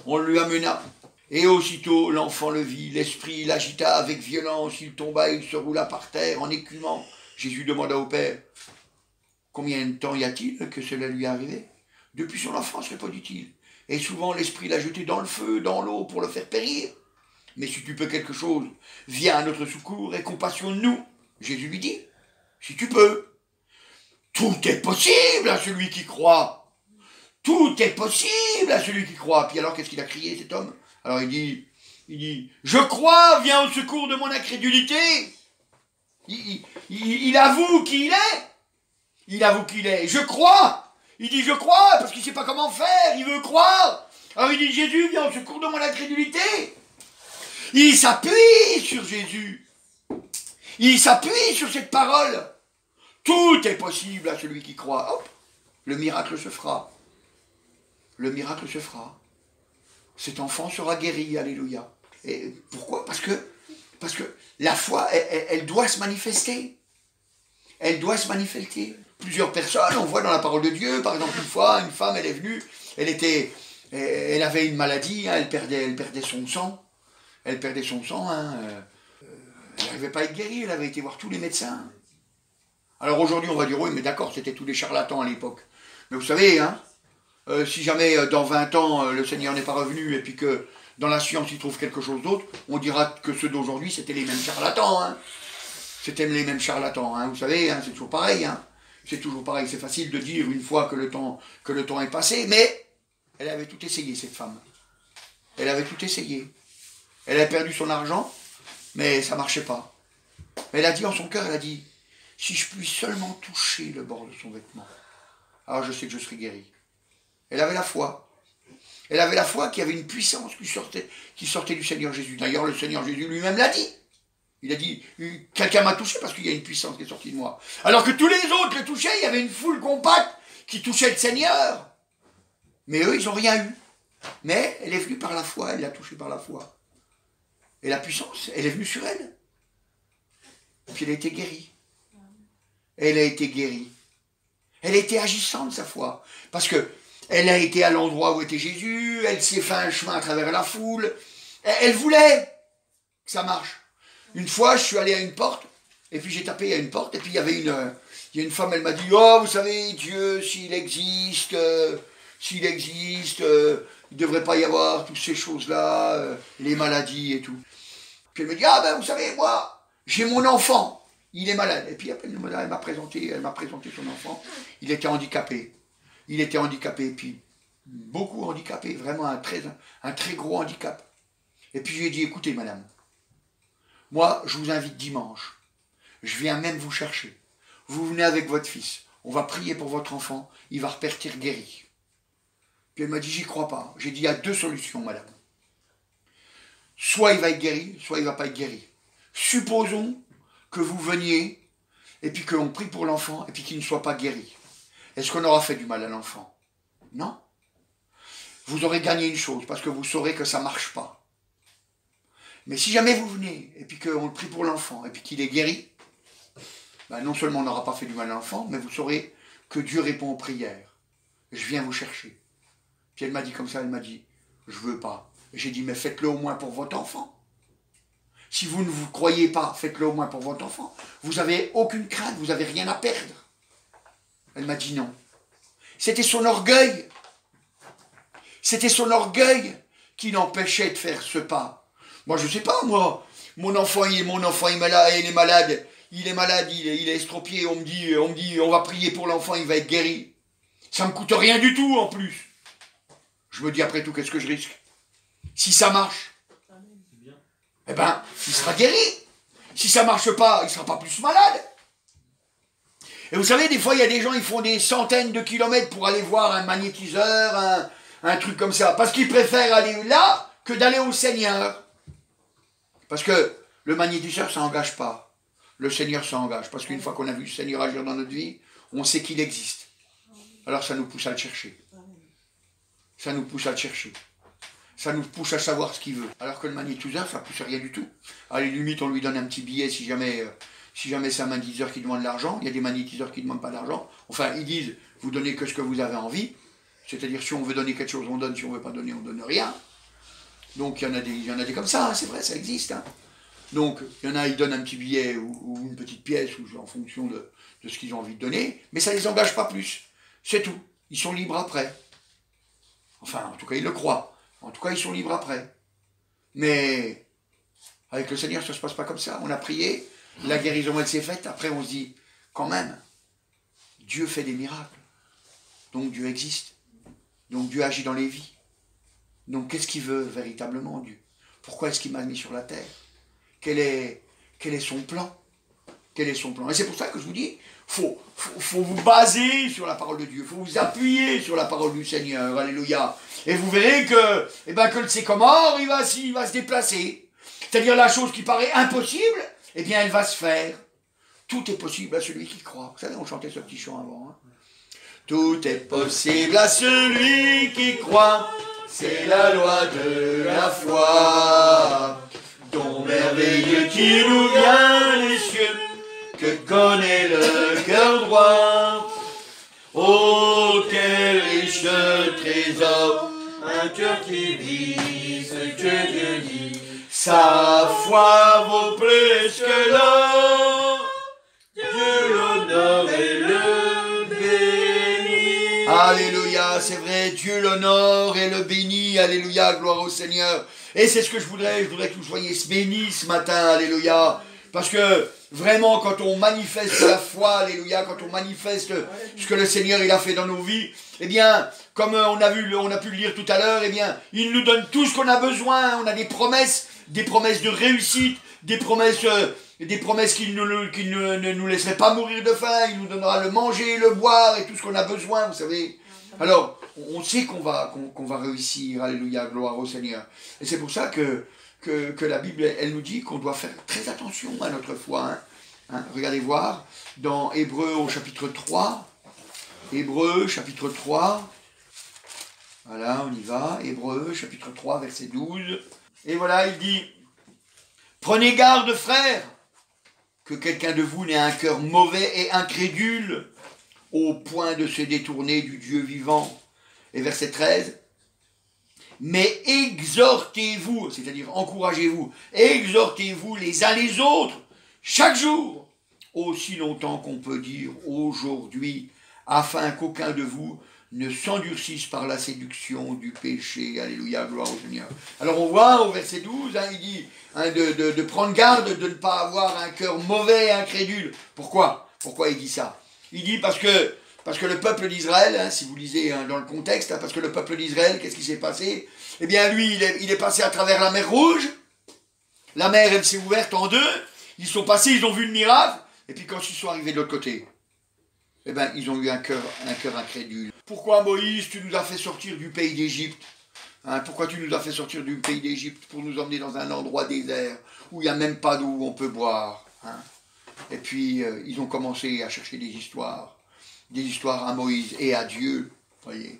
A: On le lui amena. Et aussitôt, l'enfant le vit, l'esprit l'agita avec violence, il tomba, il se roula par terre en écumant. Jésus demanda au Père, combien de temps y a-t-il que cela lui est arrivé? Depuis son enfance, répondit-il. Et souvent, l'esprit l'a jeté dans le feu, dans l'eau, pour le faire périr. Mais si tu peux quelque chose, viens à notre secours et compassionne-nous. Jésus lui dit, si tu peux. Tout est possible à celui qui croit. Tout est possible à celui qui croit. Puis alors, qu'est-ce qu'il a crié, cet homme? Alors il dit, je crois, viens au secours de mon incrédulité. Il avoue qui il est. Il avoue qu'il est. Je crois. Il dit, je crois, parce qu'il ne sait pas comment faire. Il veut croire. Alors il dit, Jésus, viens au secours de mon incrédulité. Il s'appuie sur Jésus. Il s'appuie sur cette parole. Tout est possible à celui qui croit. Hop, le miracle se fera. Le miracle se fera. Cet enfant sera guéri, alléluia. Et pourquoi? Parce que la foi, elle doit se manifester. Elle doit se manifester. Plusieurs personnes, on voit dans la parole de Dieu, par exemple une fois, une femme, elle est venue, elle avait une maladie, elle perdait son sang. Elle perdait son sang, elle n'arrivait pas à être guérie, elle avait été voir tous les médecins. Alors aujourd'hui, on va dire, oui, mais d'accord, c'était tous des charlatans à l'époque. Mais vous savez, si jamais dans 20 ans, le Seigneur n'est pas revenu, et puis que dans la science, il trouve quelque chose d'autre, on dira que ceux d'aujourd'hui, c'était les mêmes charlatans. C'était les mêmes charlatans, vous savez, c'est toujours pareil. C'est toujours pareil, c'est facile de dire une fois que le temps est passé, mais elle avait tout essayé, cette femme. Elle avait tout essayé. Elle a perdu son argent, mais ça ne marchait pas. Elle a dit en son cœur, elle a dit, si je puis seulement toucher le bord de son vêtement, alors je sais que je serai guéri. Elle avait la foi. Elle avait la foi qu'il y avait une puissance qui sortait du Seigneur Jésus. D'ailleurs, le Seigneur Jésus lui-même l'a dit. Il a dit, quelqu'un m'a touché parce qu'il y a une puissance qui est sortie de moi. Alors que tous les autres le touchaient, il y avait une foule compacte qui touchait le Seigneur. Mais eux, ils n'ont rien eu. Mais elle est venue par la foi, elle l'a touché par la foi. Et la puissance, elle est venue sur elle. Et puis elle a été guérie. Elle a été guérie. Elle a été agissante, sa foi. Parce que elle a été à l'endroit où était Jésus, elle s'est fait un chemin à travers la foule. Elle voulait que ça marche. Une fois, je suis allé à une porte, et puis j'ai tapé à une porte, et puis il y a une femme, elle m'a dit, oh, vous savez, Dieu, s'il existe, il ne devrait pas y avoir toutes ces choses-là, les maladies et tout. Puis elle me dit, ah ben vous savez, moi, j'ai mon enfant, il est malade. Et puis après, elle m'a présenté son enfant, il était handicapé. Il était handicapé, puis beaucoup handicapé, vraiment un très gros handicap. Et puis je lui ai dit, écoutez madame, moi je vous invite dimanche, je viens même vous chercher. Vous venez avec votre fils, on va prier pour votre enfant, il va repartir guéri. Puis elle m'a dit, j'y crois pas. J'ai dit, il y a deux solutions madame. Soit il va être guéri, soit il ne va pas être guéri. Supposons que vous veniez, et puis qu'on prie pour l'enfant, et puis qu'il ne soit pas guéri. Est-ce qu'on aura fait du mal à l'enfant? Non. Vous aurez gagné une chose, parce que vous saurez que ça ne marche pas. Mais si jamais vous venez, et puis qu'on prie pour l'enfant, et puis qu'il est guéri, non seulement on n'aura pas fait du mal à l'enfant, mais vous saurez que Dieu répond aux prières. Je viens vous chercher. Puis elle m'a dit comme ça, elle m'a dit, je veux pas. J'ai dit, mais faites-le au moins pour votre enfant. Si vous ne vous croyez pas, faites-le au moins pour votre enfant. Vous n'avez aucune crainte, vous n'avez rien à perdre. Elle m'a dit non. C'était son orgueil. C'était son orgueil qui l'empêchait de faire ce pas. Moi, je ne sais pas, moi. Mon enfant est malade. Il est estropié. On me dit, on va prier pour l'enfant, il va être guéri. Ça ne me coûte rien du tout, en plus. Je me dis, après tout, qu'est-ce que je risque? Si ça marche,
C: C'est bien.
A: eh ben, il sera guéri. Si ça ne marche pas, il ne sera pas plus malade. Et vous savez, des fois, il y a des gens, ils font des centaines de kilomètres pour aller voir un magnétiseur, un truc comme ça. Parce qu'ils préfèrent aller là que d'aller au Seigneur. Parce que le magnétiseur, ça n'engage pas. Le Seigneur, ça engage. Parce qu'une fois qu'on a vu le Seigneur agir dans notre vie, on sait qu'il existe. Alors ça nous pousse à le chercher. Ça nous pousse à le chercher. Ça nous pousse à savoir ce qu'il veut. Alors que le magnétiseur, ça ne pousse à rien du tout. À la limite, on lui donne un petit billet si jamais c'est un magnétiseur qui demande de l'argent. Il y a des magnétiseurs qui ne demandent pas d'argent. Enfin, ils disent, vous donnez que ce que vous avez envie. C'est-à-dire, si on veut donner quelque chose, on donne. Si on ne veut pas donner, on ne donne rien. Donc, il y en a des comme ça, hein, c'est vrai, ça existe. Hein. Donc, il y en a, ils donnent un petit billet ou une petite pièce en fonction de ce qu'ils ont envie de donner. Mais ça ne les engage pas plus. C'est tout. Ils sont libres après. Enfin, en tout cas, ils le croient. En tout cas, ils sont libres après. Mais avec le Seigneur, ça ne se passe pas comme ça. On a prié, la guérison, elle s'est faite. Après, on se dit, quand même, Dieu fait des miracles. Donc Dieu existe. Donc Dieu agit dans les vies. Donc qu'est-ce qu'il veut véritablement, Dieu? Pourquoi est-ce qu'il m'a mis sur la terre? Quel est son plan? Quel est son plan? Et c'est pour ça que je vous dis, faut vous baser sur la parole de Dieu. Il faut vous appuyer sur la parole du Seigneur. Alléluia. Et vous verrez que le Sycomore, il va se déplacer. C'est-à-dire la chose qui paraît impossible, eh bien elle va se faire. Tout est possible à celui qui croit. Vous savez, on chantait ce petit chant avant. Hein. Tout est possible à celui qui croit. C'est la loi de la foi. Don merveilleux qui nous vient des cieux, que connaît le cœur droit. Oh, quel riche trésor, un cœur qui vit ce que Dieu dit. Sa foi vaut plus que l'or, Dieu l'honore et le bénit. Alléluia, c'est vrai, Dieu l'honore et le bénit. Alléluia, gloire au Seigneur. Et c'est ce que je voudrais que vous soyez bénis ce matin, alléluia. Parce que vraiment, quand on manifeste la foi, alléluia, quand on manifeste ce que le Seigneur il a fait dans nos vies, eh bien, comme on a pu le lire tout à l'heure, eh bien, il nous donne tout ce qu'on a besoin. On a des promesses de réussite, des promesses qu'il ne nous laisserait pas mourir de faim. Il nous donnera le manger, le boire et tout ce qu'on a besoin, vous savez. Alors, on sait qu'on va réussir, alléluia, gloire au Seigneur. Et c'est pour ça que la Bible, elle nous dit qu'on doit faire très attention à notre foi. Hein. Regardez voir, dans Hébreux au chapitre 3, Hébreux chapitre 3, voilà, on y va, Hébreux chapitre 3, verset 12, et voilà, il dit, prenez garde, frères, que quelqu'un de vous n'ait un cœur mauvais et incrédule, au point de se détourner du Dieu vivant. Et verset 13, mais exhortez-vous, c'est-à-dire encouragez-vous, exhortez-vous les uns les autres, chaque jour, aussi longtemps qu'on peut dire aujourd'hui, afin qu'aucun de vous ne s'endurcisse par la séduction du péché. Alléluia, gloire au Seigneur. Alors on voit au verset 12, il dit de prendre garde de ne pas avoir un cœur mauvais et incrédule. Pourquoi il dit ça? Il dit parce que le peuple d'Israël, si vous lisez dans le contexte, parce que le peuple d'Israël, qu'est-ce qui s'est passé? Eh bien lui, il est passé à travers la mer Rouge, la mer elle s'est ouverte en deux, ils sont passés, ils ont vu le miracle, et puis quand ils sont arrivés de l'autre côté, eh bien ils ont eu un cœur incrédule. Pourquoi Moïse, tu nous as fait sortir du pays d'Égypte? Pourquoi tu nous as fait sortir du pays d'Égypte pour nous emmener dans un endroit désert, où il n'y a même pas d'eau où on peut boire? Et puis ils ont commencé à chercher des histoires à Moïse et à Dieu, voyez,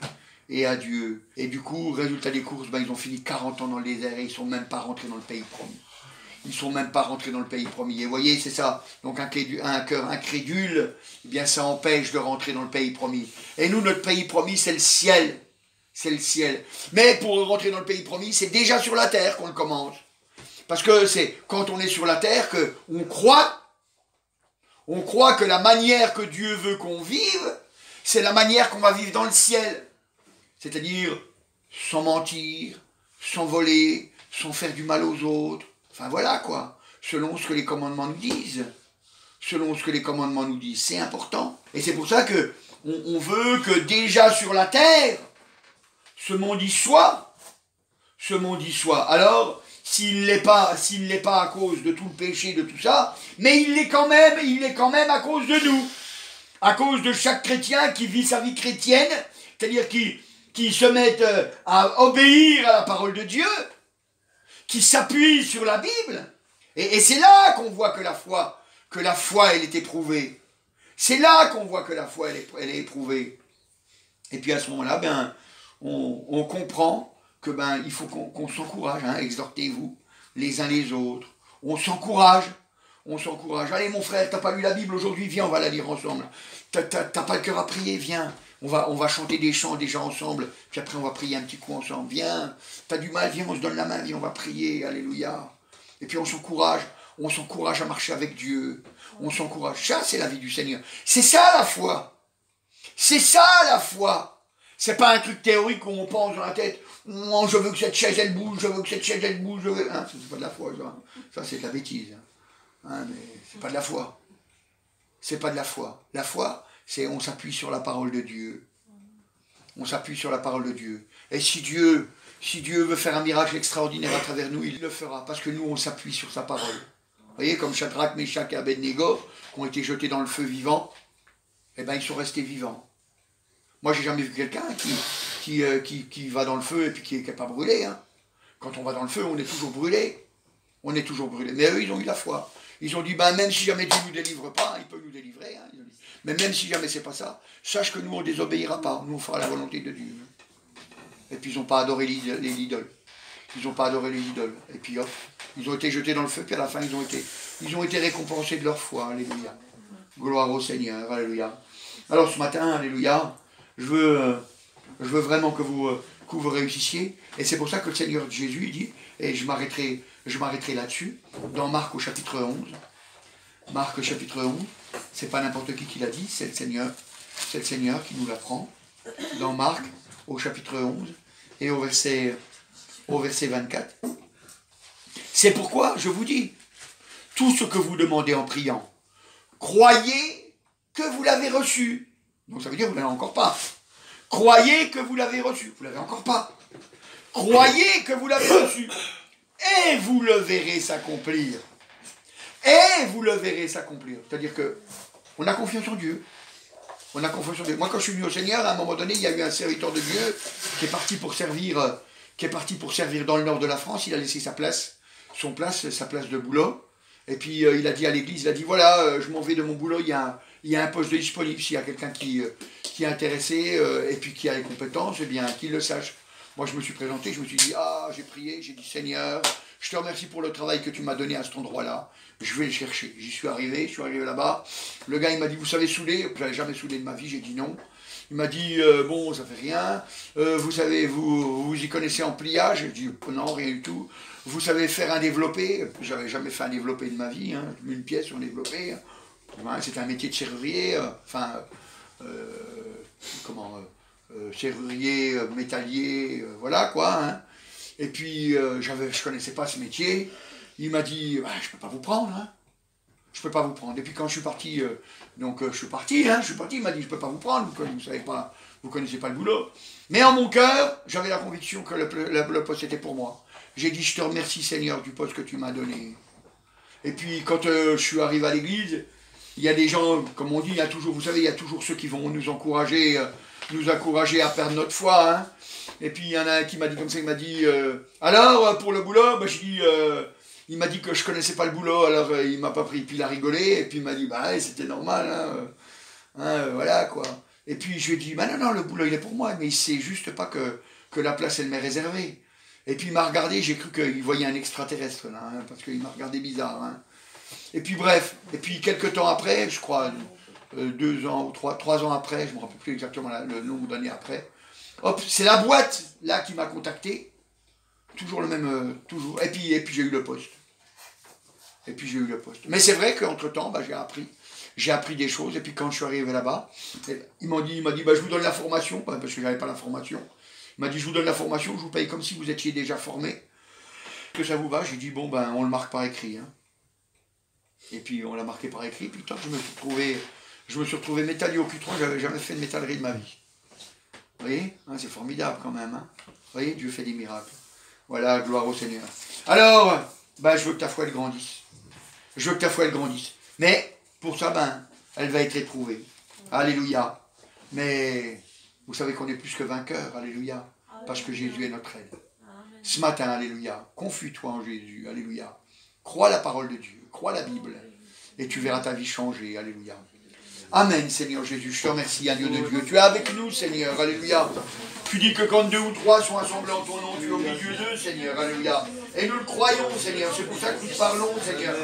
A: et à Dieu. Et du coup, résultat des courses, ils ont fini 40 ans dans le désert et ils ne sont même pas rentrés dans le pays promis. Ils ne sont même pas rentrés dans le pays promis. Et vous voyez, c'est ça. Donc un cœur incrédule, eh bien ça empêche de rentrer dans le pays promis. Et nous, notre pays promis, c'est le ciel. C'est le ciel. Mais pour rentrer dans le pays promis, c'est déjà sur la terre qu'on le commence. Parce que c'est quand on est sur la terre qu'on croit. On croit que la manière que Dieu veut qu'on vive, c'est la manière qu'on va vivre dans le ciel. C'est-à-dire sans mentir, sans voler, sans faire du mal aux autres. Enfin voilà quoi, selon ce que les commandements nous disent. Selon ce que les commandements nous disent, c'est important. Et c'est pour ça que on veut que déjà sur la terre, ce monde y soit ce monde y soit. Alors, s'il ne l'est pas à cause de tout le péché, de tout ça, mais il est quand même à cause de nous. À cause de chaque chrétien qui vit sa vie chrétienne, c'est-à-dire qui se met à obéir à la parole de Dieu, qui s'appuie sur la Bible. Et c'est là qu'on voit que la foi, elle est éprouvée. C'est là qu'on voit que la foi, elle est éprouvée. Et puis à ce moment-là, ben, on comprend que ben, il faut qu'on s'encourage, hein, exhortez-vous les uns les autres. On s'encourage. Allez mon frère, t'as pas lu la Bible aujourd'hui, viens, on va la lire ensemble. T'as pas le cœur à prier, viens. On va chanter des chants déjà ensemble, puis après on va prier un petit coup ensemble. Viens, t'as du mal, viens, on se donne la main, viens, on va prier, alléluia. Et puis on s'encourage à marcher avec Dieu. On s'encourage. Ça, c'est la vie du Seigneur. C'est ça la foi. C'est ça la foi. C'est pas un truc théorique où on pense dans la tête, oh, je veux que cette chaise elle bouge, je veux que cette chaise elle bouge, hein, c'est pas de la foi, ça. Ça c'est de la bêtise. Hein, mais c'est pas de la foi. C'est pas de la foi. La foi, c'est on s'appuie sur la parole de Dieu. On s'appuie sur la parole de Dieu. Et si Dieu veut faire un miracle extraordinaire à travers nous, il le fera, parce que nous, on s'appuie sur sa parole. Vous voyez, comme Shadrach, Meshach et Abednego, qui ont été jetés dans le feu vivant, eh bien, ils sont restés vivants. Moi, j'ai jamais vu quelqu'un qui va dans le feu et puis qui n'est pas brûlé. Hein. Quand on va dans le feu, on est toujours brûlé. On est toujours brûlé. Mais eux, ils ont eu la foi. Ils ont dit, ben, même si jamais Dieu ne nous délivre pas, il peut nous délivrer. Hein. Mais même si jamais c'est pas ça, sache que nous, on ne désobéira pas. Nous, on fera la volonté de Dieu. Et puis, ils n'ont pas adoré les idoles. Ils n'ont pas adoré les idoles. Et puis, hop, ils ont été jetés dans le feu, puis à la fin, ils ont été récompensés de leur foi. Alléluia. Gloire au Seigneur. Alléluia. Alors, ce matin, alléluia, je veux vraiment que vous réussissiez. Et c'est pour ça que le Seigneur Jésus dit, et je m'arrêterai là-dessus, dans Marc au chapitre 11. Marc au chapitre 11, c'est pas n'importe qui l'a dit, c'est le Seigneur qui nous l'apprend. Dans Marc au chapitre 11 et au verset 24. C'est pourquoi je vous dis, tout ce que vous demandez en priant, croyez que vous l'avez reçu. Donc ça veut dire que vous ne l'avez encore pas. Croyez que vous l'avez reçu. Vous ne l'avez encore pas. Croyez que vous l'avez reçu. Et vous le verrez s'accomplir. Et vous le verrez s'accomplir. C'est-à-dire que on a confiance en Dieu. On a confiance en Dieu. Moi, quand je suis venu au Seigneur, à un moment donné, il y a eu un serviteur de Dieu qui est parti pour servir dans le nord de la France. Il a laissé sa place de boulot. Et puis il a dit à l'église, il a dit voilà, je m'en vais de mon boulot, il y a un poste de disponible. S'il y a quelqu'un qui est intéressé et puis qui a les compétences, eh bien qu'il le sache. Moi je me suis présenté, je me suis dit, j'ai prié, j'ai dit Seigneur, je te remercie pour le travail que tu m'as donné à cet endroit-là. Je vais le chercher. Je suis arrivé là-bas. Le gars il m'a dit, vous savez souder? Je n'avais jamais soudé de ma vie, j'ai dit non. Il m'a dit, bon, ça fait rien. Vous savez, vous y connaissez en pliage? J'ai dit, non, rien du tout. Vous savez faire un développé? J'avais jamais fait un développé de ma vie, hein. Une pièce sur un développé. Ouais, c'était un métier de serrurier, serrurier, métallier, voilà quoi. Hein. Et puis, je connaissais pas ce métier. Il m'a dit, je peux pas vous prendre, hein. Je peux pas vous prendre. Et puis quand je suis parti, je suis parti, il m'a dit, je peux pas vous prendre, vous connaissez pas le boulot. Mais en mon cœur, j'avais la conviction que le poste était pour moi. J'ai dit, je te remercie Seigneur du poste que tu m'as donné. Et puis quand je suis arrivé à l'église, il y a des gens, comme on dit, il y a toujours ceux qui vont nous encourager à perdre notre foi. Hein. Et puis il y en a un qui m'a dit comme ça, il m'a dit, alors pour le boulot, il m'a dit que je connaissais pas le boulot, alors il m'a pas pris, puis il a rigolé, et puis il m'a dit, c'était normal, voilà quoi. Et puis je lui ai dit, non, le boulot il est pour moi, mais il sait juste pas que la place elle m'est réservée. Et puis il m'a regardé, j'ai cru qu'il voyait un extraterrestre là, hein, parce qu'il m'a regardé bizarre. Hein. Et puis bref, quelques temps après, je crois 2 ans ou 3 ans après, je ne me rappelle plus exactement le nombre d'années après, hop, c'est la boîte là qui m'a contacté, toujours le même, toujours, et puis j'ai eu le poste. Mais c'est vrai qu'entre-temps, j'ai appris des choses, et puis quand je suis arrivé là-bas, il m'a dit, je vous donne la formation, parce que je n'avais pas la formation. Il m'a dit, je vous donne la formation, je vous paye comme si vous étiez déjà formé. Que ça vous va? J'ai dit, bon, on le marque par écrit. Hein. Et puis on l'a marqué par écrit, puis tant que je me suis retrouvé métallier au Q3, j'avais jamais fait de métallerie de ma vie. Vous voyez, hein, c'est formidable quand même. Hein. Vous voyez, Dieu fait des miracles. Voilà, gloire au Seigneur. Alors, ben, je veux que ta foi elle grandisse. Je veux que ta foi elle grandisse. Mais, pour ça, ben, elle va être éprouvée. Alléluia. Mais, vous savez qu'on est plus que vainqueurs. Alléluia. Parce que Jésus est notre aide. Ce matin, alléluia. Confie-toi en Jésus. Alléluia. Crois la parole de Dieu. Crois la Bible. Et tu verras ta vie changer. Alléluia. Amen, Seigneur Jésus. Je te remercie, Dieu de Dieu. Tu es avec nous, Seigneur. Alléluia. Tu dis que quand 2 ou 3 sont assemblés en ton nom, tu es au milieu d'eux, Seigneur. Alléluia. Et nous le croyons, Seigneur. C'est pour ça que nous parlons, Seigneur.